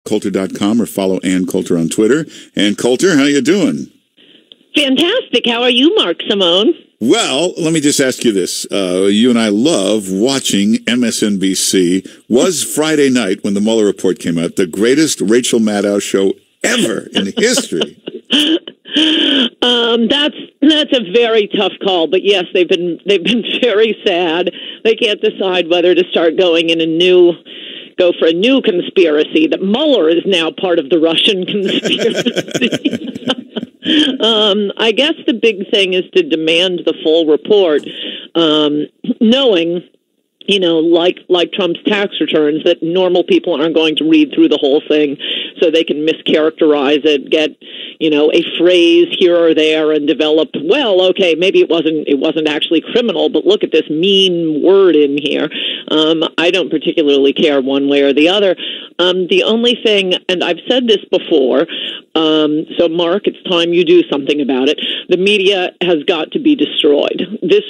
Coulter.com or follow Ann Coulter on Twitter. Ann Coulter, how you doing? Fantastic. How are you, Mark Simone? Well, let me just ask you this. You and I love watching MSNBC. Was Friday night, when the Mueller report came out, the greatest Rachel Maddow show ever in history? That's a very tough call, but yes, they've been very sad. They can't decide whether to start go for a new conspiracy. That Mueller is now part of the Russian conspiracy. I guess the big thing is to demand the full report, knowing, like Trump's tax returns, that normal people aren't going to read through the whole thing, so they can mischaracterize it, get, a phrase here or there, and develop, well, okay, maybe it wasn't actually criminal, but look at this mean word in here. I don't particularly care one way or the other. The only thing, and I've said this before, so Mark, it's time you do something about it. The media has got to be destroyed. This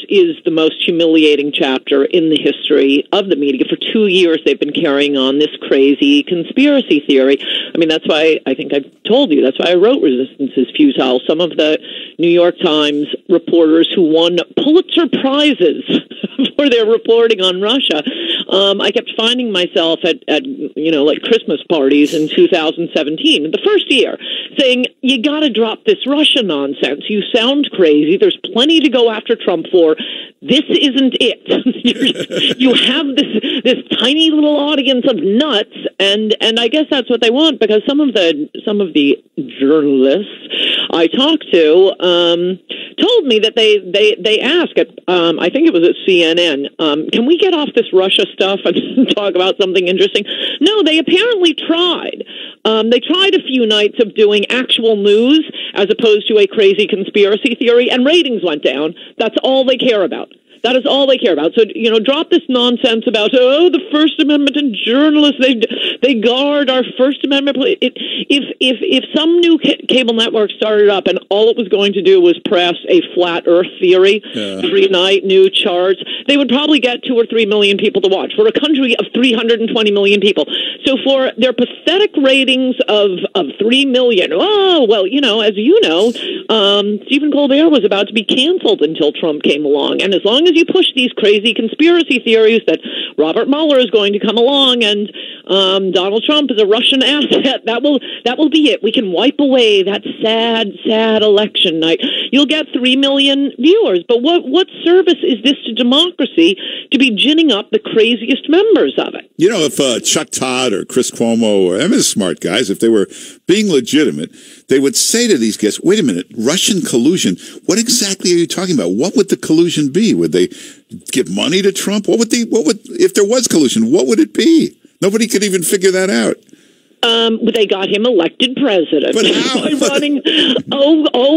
is the most humiliating chapter in the history of the media. For 2 years, they've been carrying on this crazy conspiracy theory. I mean, that's why I think I've told you. That's why I wrote Resistance is Futile. Some of the New York Times reporters who won Pulitzer Prizes for their reporting on Russia, I kept finding myself at like Christmas parties in 2017, the first year, saying, you got to drop this Russia nonsense. You sound crazy. There's plenty to go after Trump for. This isn't it. You have this tiny little audience of nuts, and I guess that's what they want, because some of the journalists I talked to told me that they asked at I think it was at CNN, can we get off this Russia stuff and talk about something interesting? No, they apparently tried. They tried a few nights of doing actual news as opposed to a crazy conspiracy theory, and ratings went down. That's all they care about. That is all they care about. So, drop this nonsense about, the First Amendment and journalists, they guard our First Amendment. If some new cable network started up and all it was going to do was press a flat earth theory every night, new charts, they would probably get 2 or 3 million people to watch. For a country of 320 million people. So for their pathetic ratings of 3 million, as you know, Stephen Colbert was about to be canceled until Trump came along. And as long as you push these crazy conspiracy theories that Robert Mueller is going to come along and Donald Trump is a Russian asset, that will be it. We can wipe away that sad election night. You'll get 3 million viewers, but what service is this to democracy to be ginning up the craziest members of it? If Chuck Todd or Chris Cuomo or MS smart guys, if they were being legitimate, they would say to these guests, wait a minute, Russian collusion, what exactly are you talking about? What would the collusion be? Would they give money to Trump? If there was collusion, what would it be? Nobody could even figure that out. They got him elected president. But how? By running,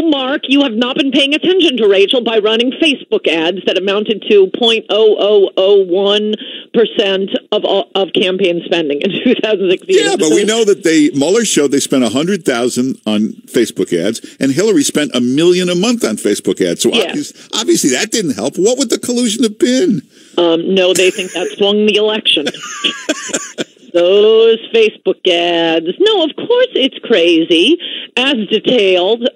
Mark, you have not been paying attention to Rachel, by running Facebook ads that amounted to 0.0001% of campaign spending in 2016. Yeah, but we know that Mueller showed they spent $100,000 on Facebook ads, and Hillary spent $1 million a month on Facebook ads. So obviously that didn't help. What would the collusion have been? No, they think that swung the election. Those Facebook ads. No, of course it's crazy. As detailed,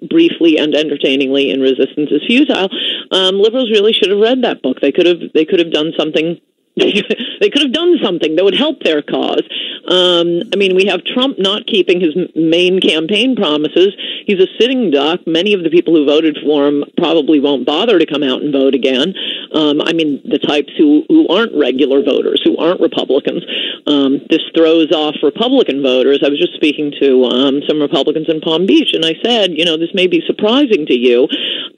briefly and entertainingly in Resistance is Futile, liberals really should have read that book. They could have done something. They could have done something that would help their cause. We have Trump not keeping his main campaign promises. He's a sitting duck. Many of the people who voted for him probably won't bother to come out and vote again. The types who aren't regular voters, who aren't Republicans. This throws off Republican voters. I was just speaking to some Republicans in Palm Beach, and I said, this may be surprising to you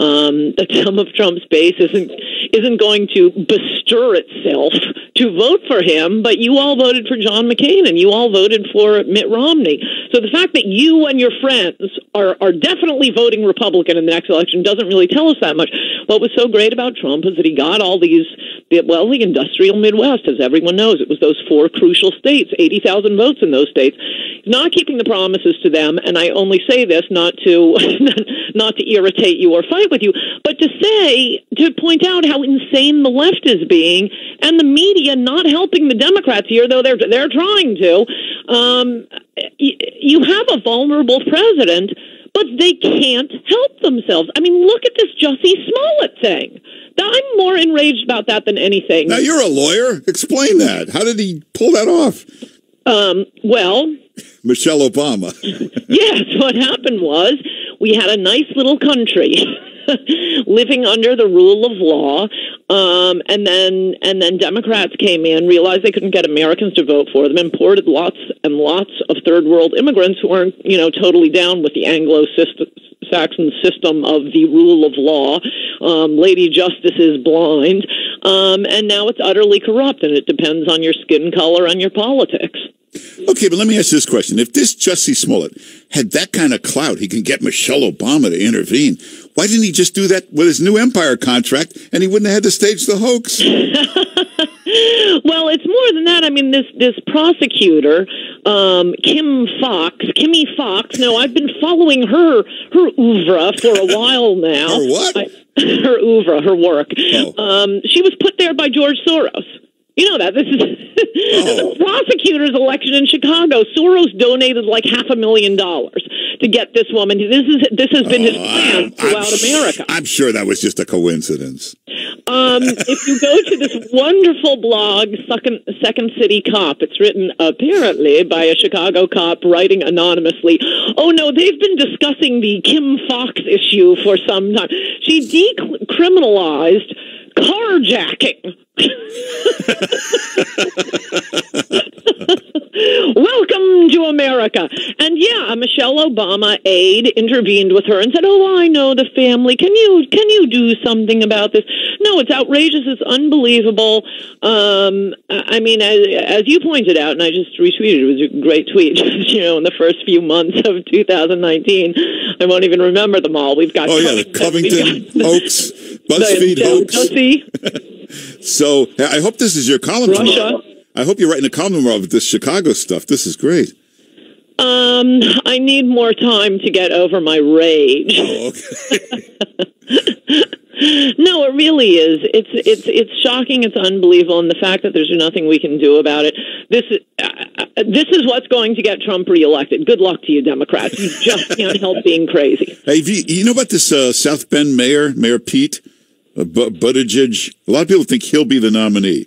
that some of Trump's base isn't going to bestir itself to vote for him, but you all voted for John McCain and you all voted for Mitt Romney. So the fact that you and your friends are definitely voting Republican in the next election doesn't really tell us that much. What was so great about Trump is that he got all the industrial Midwest, as everyone knows. It was those 4 crucial states, 80,000 votes in those states. not keeping the promises to them, and I only say this not to not to irritate you or fight with you, but to point out how insane the left is being, and the media not helping the Democrats here, though they're trying to. You have a vulnerable president, but they can't help themselves. I mean, look at this Jussie Smollett thing. I'm more enraged about that than anything. Now, you're a lawyer. Explain that. How did he pull that off? Well, Michelle Obama. Yes, what happened was we had a nice little country living under the rule of law, and then Democrats came in, realized they couldn't get Americans to vote for them, imported lots and lots of third world immigrants who aren't, totally down with the Anglo-Saxon system of the rule of law. Lady Justice is blind, and now it's utterly corrupt, and it depends on your skin color and your politics. Okay, but let me ask you this question. If this Jussie Smollett had that kind of clout, he can get Michelle Obama to intervene. Why didn't he just do that with his new Empire contract, and he wouldn't have had to stage the hoax? Well, it's more than that. I mean, this prosecutor, Kimmy Foxx. No, I've been following her oeuvre for a while now. Her what? Her oeuvre, her work. Oh. She was put there by George Soros. You know that. This is the prosecutor's election in Chicago. Soros donated like $500,000 to get this woman. This has been his plan throughout America. I'm sure that was just a coincidence. If you go to this wonderful blog, Second City Cop, it's written apparently by a Chicago cop writing anonymously. Oh no, they've been discussing the Kim Foxx issue for some time. She decriminalized carjacking. Welcome to America. And yeah, a Michelle Obama aide intervened with her and said, "Oh, I know the family. Can you do something about this?" No, it's outrageous. It's unbelievable. I mean, as you pointed out, and I just retweeted, it was a great tweet. In the first few months of 2019, I won't even remember them all. We've got the Covington hoax, BuzzFeed hoax. So I hope this is your column tomorrow. I hope you're writing a column tomorrow with this Chicago stuff. This is great. I need more time to get over my rage. Oh, okay. No, it really is. It's shocking. It's unbelievable, and the fact that there's nothing we can do about it. This is what's going to get Trump reelected. Good luck to you, Democrats. You just can't help being crazy. Hey, you know about this South Bend Mayor Pete Buttigieg? A lot of people think he'll be the nominee.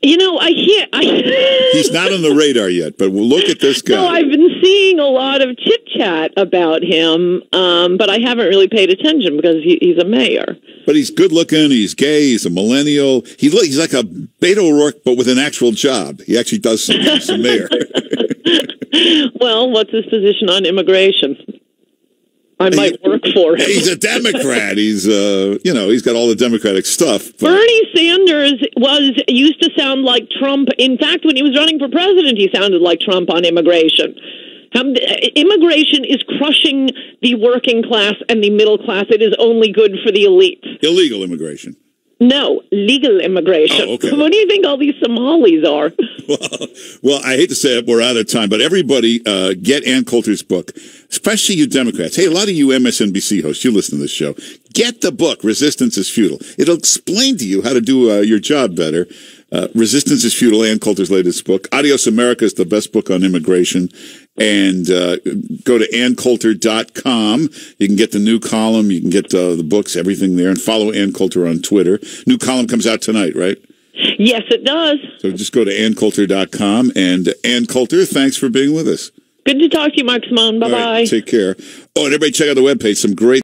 I hear. He's not on the radar yet, but we'll look at this guy. No, I've been seeing a lot of chit-chat about him, but I haven't really paid attention because he's a mayor. But he's good-looking, he's gay, he's a millennial. He's like a Beto O'Rourke, but with an actual job. He actually does something as a mayor. Well, what's his position on immigration? I might work for him. He's a Democrat. He's, he's got all the Democratic stuff. But Bernie Sanders used to sound like Trump. In fact, when he was running for president, he sounded like Trump on immigration. Immigration is crushing the working class and the middle class. It is only good for the elite. Illegal immigration. No, legal immigration. Oh, okay. What do you think all these Somalis are? Well, I hate to say it, we're out of time, but everybody get Ann Coulter's book, especially you Democrats. Hey, a lot of you MSNBC hosts, you listen to this show. Get the book, Resistance is Futile. It'll explain to you how to do your job better. Resistance is Futile, Ann Coulter's latest book. Adios America is the best book on immigration. And go to AnnCoulter.com. You can get the new column. You can get the books, everything there. And follow Ann Coulter on Twitter. New column comes out tonight, right? Yes, it does. So just go to AnnCoulter.com. And Ann Coulter, thanks for being with us. Good to talk to you, Mark Simone. Bye-bye. All right, take care. Oh, and everybody check out the webpage. Some great